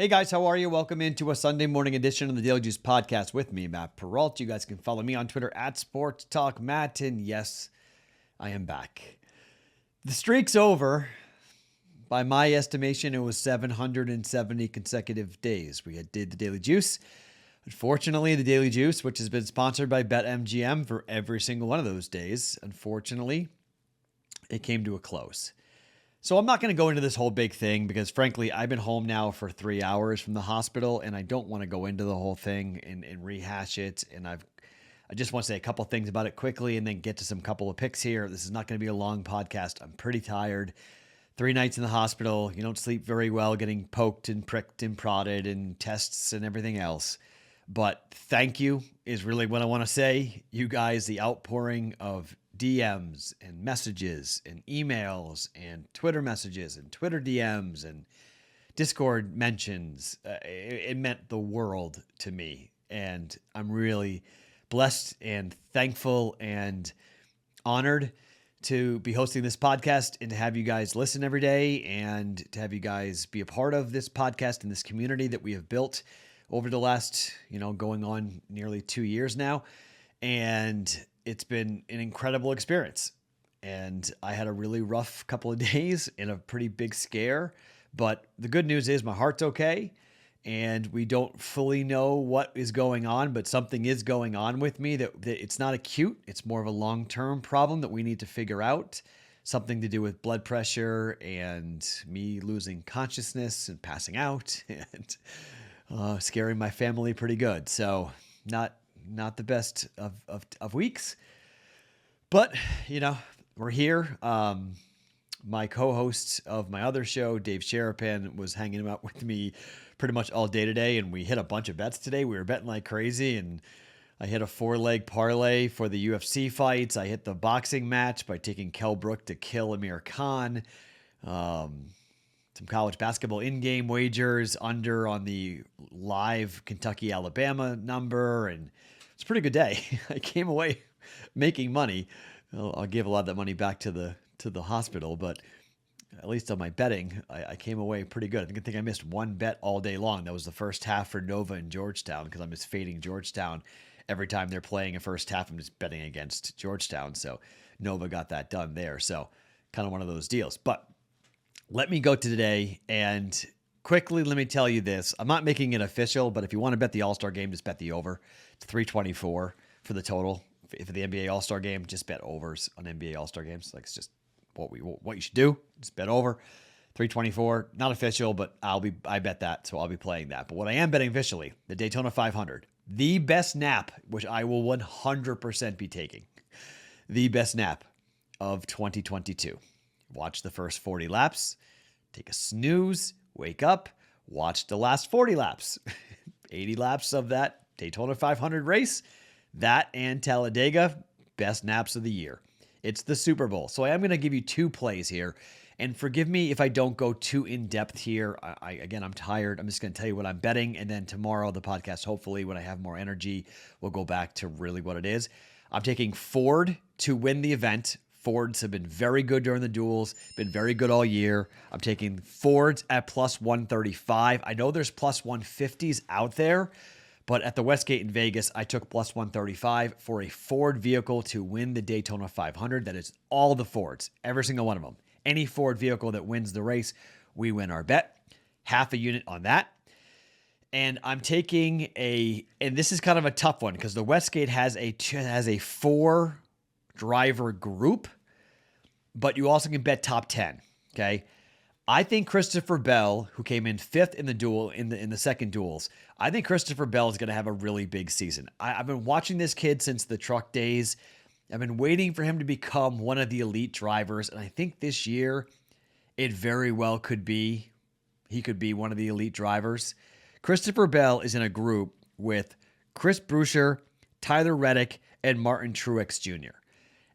Hey guys, how are you? Welcome into a Sunday morning edition of the Daily Juice Podcast with me, Matt Perrault. You guys can follow me on Twitter at Sports Talk Matt, and yes, I am back. The streak's over. By my estimation, it was 770 consecutive days. We did the Daily Juice. Unfortunately, the Daily Juice, which has been sponsored by BetMGM for every single one of those days, unfortunately, it came to a close. So I'm not going to go into this whole big thing because, frankly, I've been home now for 3 hours from the hospital, and I don't want to go into the whole thing and rehash it. And I just want to say a couple things about it quickly and then get to some couple of picks here. This is not going to be a long podcast. I'm pretty tired. 3 nights in the hospital. You don't sleep very well, getting poked and pricked and prodded and tests and everything else. But thank you is really what I want to say. You guys, the outpouring of DMs and messages and emails and Twitter messages and Twitter DMs and Discord mentions, it meant the world to me. And I'm really blessed and thankful and honored to be hosting this podcast and to have you guys listen every day and to have you guys be a part of this podcast and this community that we have built over the last, going on nearly 2 years now. And it's been an incredible experience. And I had a really rough couple of days and a pretty big scare. But the good news is my heart's okay. And we don't fully know what is going on, but something is going on with me that it's not acute. It's more of a long-term problem that we need to figure out. Something to do with blood pressure and me losing consciousness and passing out and scaring my family pretty good. So not the best of weeks, but we're here. My co-host of my other show, Dave Sherapan, was hanging out with me pretty much all day today, and we hit a bunch of bets today. We were betting like crazy, and I hit a 4-leg parlay for the UFC fights. I hit the boxing match by taking Kell Brook to kill Amir Khan. Some college basketball in-game wagers under on the live Kentucky-Alabama number, and it's a pretty good day. I came away making money. I'll give a lot of that money back to the hospital, but at least on my betting, I came away pretty good. I think I missed one bet all day long. That was the first half for Nova and Georgetown because I'm just fading Georgetown every time they're playing a first half. I'm just betting against Georgetown, so Nova got that done there. So kind of one of those deals. But let me go to today and quickly let me tell you this. I'm not making it official, but if you want to bet the All-Star game, just bet the over. It's 324 for the total. For the NBA All-Star game, just bet overs on NBA All-Star games. Like, it's just what you should do. Just bet over. 324, not official, but I bet that, so I'll be playing that. But what I am betting officially, the Daytona 500, the best nap, which I will 100% be taking. The best nap of 2022. Watch the first 40 laps, take a snooze, wake up, watch the last 40 laps. 80 laps of that Daytona 500 race. That and Talladega, best naps of the year. It's the Super Bowl. So I am going to give you 2 plays here. And forgive me if I don't go too in-depth here. Again, I'm tired. I'm just going to tell you what I'm betting. And then tomorrow, the podcast, hopefully, when I have more energy, we'll go back to really what it is. I'm taking Ford to win the event. Fords have been very good during the duels, been very good all year. I'm taking Fords at plus 135. I know there's plus 150s out there, but at the Westgate in Vegas, I took plus 135 for a Ford vehicle to win the Daytona 500. That is all the Fords, every single one of them. Any Ford vehicle that wins the race, we win our bet. Half a unit on that. And I'm taking and this is kind of a tough one because the Westgate has a 4-driver group, but you also can bet top 10. Okay. I think Christopher Bell, who came in 5th in the duel in the second duels, I think Christopher Bell is going to have a really big season. I've been watching this kid since the truck days. I've been waiting for him to become one of the elite drivers, and I think this year it very well could be. He could be one of the elite drivers. Christopher Bell is in a group with Chris Buescher, Tyler Reddick, and Martin Truex Jr.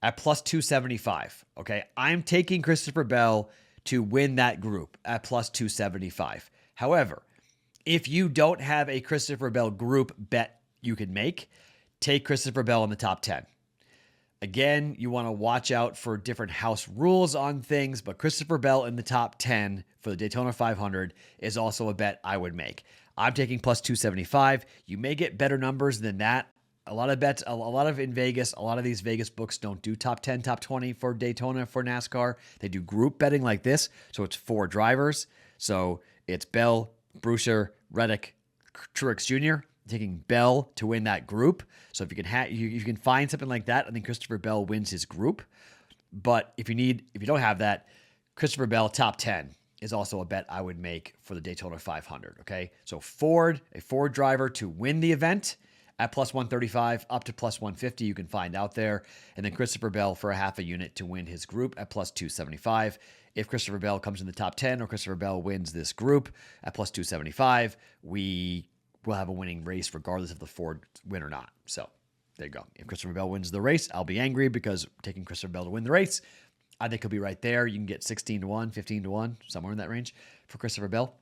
at plus 275. Okay, I'm taking Christopher Bell to win that group at plus 275. However, if you don't have a Christopher Bell group bet you can make, take Christopher Bell in the top 10. Again, you want to watch out for different house rules on things, but Christopher Bell in the top 10 for the Daytona 500 is also a bet I would make. I'm taking plus 275. You may get better numbers than that. A lot of bets, a lot of in Vegas, a lot of these Vegas books don't do top 10, top 20 for Daytona, for NASCAR. They do group betting like this. So it's 4 drivers. So it's Bell, Brewster, Reddick, Truex Jr., taking Bell to win that group. So if you can you can find something like that, I think Christopher Bell wins his group. But if you don't have that, Christopher Bell top 10 is also a bet I would make for the Daytona 500. Okay, so a Ford driver to win the event at plus 135 up to plus 150 you can find out there, and then Christopher Bell for a half a unit to win his group at plus 275. If Christopher Bell comes in the top 10 or Christopher Bell wins this group at plus 275, we will have a winning race regardless if the Ford win or not. So there you go. If Christopher Bell wins the race, I'll be angry because taking Christopher Bell to win the race, I think he'll be right there. You can get 16-1, 15-1, somewhere in that range for Christopher Bell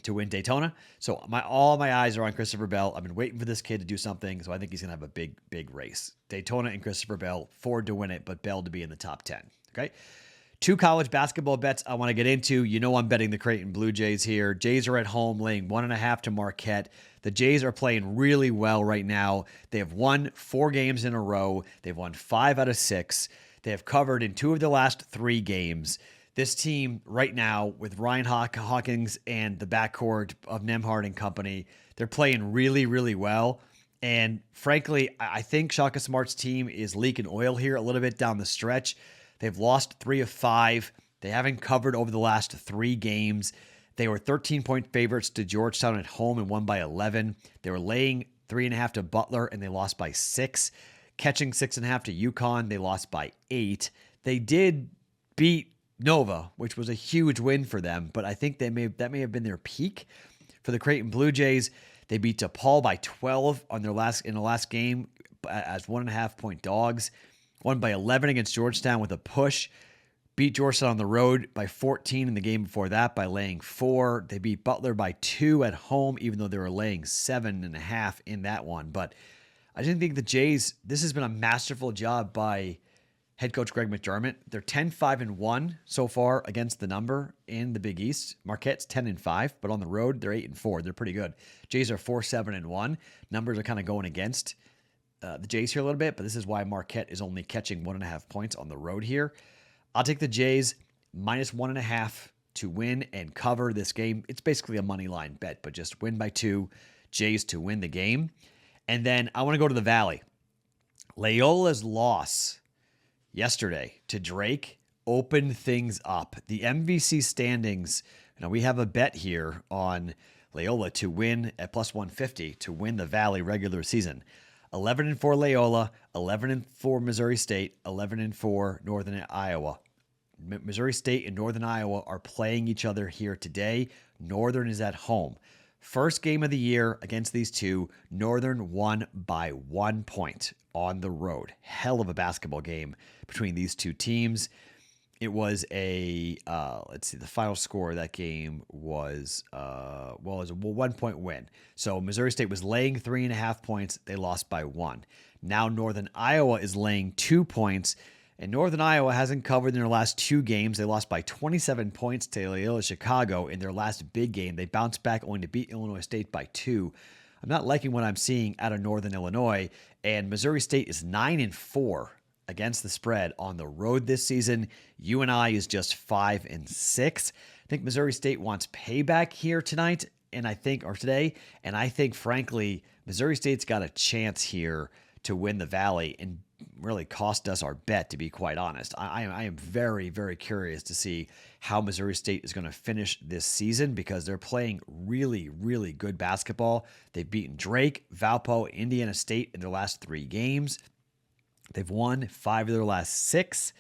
to win Daytona. So all my eyes are on Christopher Bell. I've been waiting for this kid to do something, so I think he's going to have a big, big race. Daytona and Christopher Bell, Ford to win it, but Bell to be in the top 10. Okay? 2 college basketball bets I want to get into. You know I'm betting the Creighton Blue Jays here. Jays are at home laying 1.5 to Marquette. The Jays are playing really well right now. They have won 4 games in a row. They've won 5 out of 6. They have covered in 2 of the last 3 games. This team right now with Ryan Hawkins and the backcourt of Nembhard and company, they're playing really, really well. And frankly, I think Shaka Smart's team is leaking oil here a little bit down the stretch. They've lost 3 of 5. They haven't covered over the last 3 games. They were 13-point favorites to Georgetown at home and won by 11. They were laying 3.5 to Butler, and they lost by 6. Catching 6.5 to UConn, they lost by 8. They did beat Nova, which was a huge win for them, but I think that may have been their peak. For the Creighton Blue Jays, they beat DePaul by 12 in the last game as 1.5-point dogs. Won by 11 against Georgetown with a push. Beat Georgetown on the road by 14 in the game before that by laying 4. They beat Butler by 2 at home, even though they were laying 7.5 in that one. But I didn't think the Jays, this has been a masterful job by head coach Greg McDermott. They're 10-5-1 so far against the number in the Big East. Marquette's 10-5, but on the road, they're 8-4. They're pretty good. Jays are 4-7-1. Numbers are kind of going against the Jays here a little bit, but this is why Marquette is only catching 1.5 points on the road here. I'll take the Jays minus 1.5 to win and cover this game. It's basically a money line bet, but just win by 2, Jays to win the game. And then I want to go to the Valley. Loyola's loss yesterday to Drake opened things up. The MVC standings, we have a bet here on Loyola to win at plus 150 to win the Valley regular season. 11-4 Loyola, 11-4 Missouri State, 11-4 Northern Iowa. Missouri State and Northern Iowa are playing each other here today. Northern is at home. First game of the year against these two, Northern won by 1 point on the road. Hell of a basketball game between these two teams. It was the final score of that game was, it was a 1 point win. So Missouri State was laying 3.5 points. They lost by 1. Now Northern Iowa is laying 2 points, and Northern Iowa hasn't covered in their last 2 games. They lost by 27 points to Loyola Chicago in their last big game. They bounced back only to beat Illinois State by 2. I'm not liking what I'm seeing out of Northern Illinois, and Missouri State is 9-4 against the spread on the road this season. UNI is just 5-6. I think Missouri State wants payback here today, and I think, frankly, Missouri State's got a chance here to win the Valley and really cost us our bet, to be quite honest. I am very, very curious to see how Missouri State is going to finish this season because they're playing really, really good basketball. They've beaten Drake, Valpo, Indiana State in their last 3 games. They've won 5 of their last 6,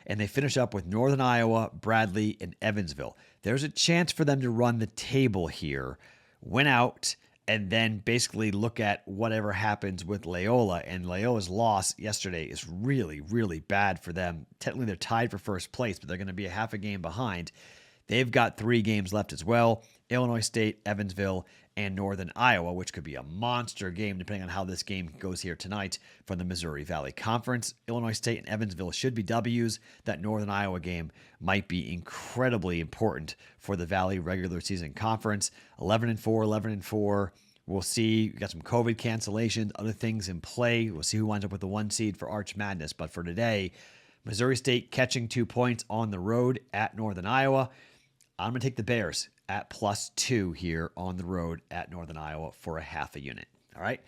and they finish up with Northern Iowa, Bradley, and Evansville. There's a chance for them to run the table here, win out, and then basically look at whatever happens with Loyola. And Loyola's loss yesterday is really, really bad for them. Technically, they're tied for first place, but they're going to be a half a game behind. They've got 3 games left as well. Illinois State, Evansville, and Northern Iowa, which could be a monster game depending on how this game goes here tonight from the Missouri Valley Conference. Illinois State and Evansville should be W's. That Northern Iowa game might be incredibly important for the Valley regular season conference. 11-4, 11-4. We'll see. We got some COVID cancellations, other things in play. We'll see who winds up with the 1 seed for Arch Madness. But for today, Missouri State catching 2 points on the road at Northern Iowa. I'm going to take the Bears at +2 here on the road at Northern Iowa for a half a unit. All right.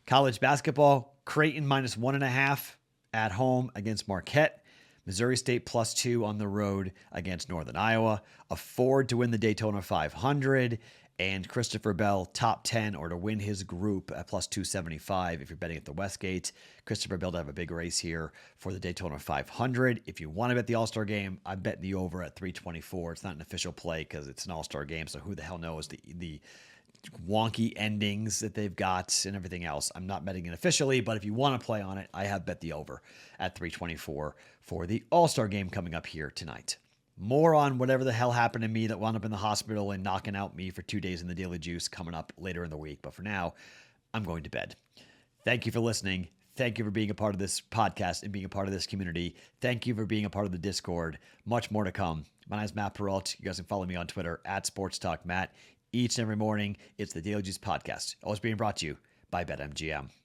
College basketball, Creighton -1.5 at home against Marquette. Missouri State +2 on the road against Northern Iowa. A Ford to win the Daytona 500. And Christopher Bell, top 10, or to win his group at +275 if you're betting at the Westgate. Christopher Bell to have a big race here for the Daytona 500. If you want to bet the All-Star game, I'm betting the over at 324. It's not an official play because it's an All-Star game, so who the hell knows the wonky endings that they've got and everything else. I'm not betting it officially, but if you want to play on it, I have bet the over at 324 for the All-Star game coming up here tonight. More on whatever the hell happened to me that wound up in the hospital and knocking out me for 2 days in the Daily Juice coming up later in the week. But for now, I'm going to bed. Thank you for listening. Thank you for being a part of this podcast and being a part of this community. Thank you for being a part of the Discord. Much more to come. My name is Matt Perrault. You guys can follow me on Twitter at SportsTalkMatt. Each and every morning, it's the Daily Juice podcast. Always being brought to you by BetMGM.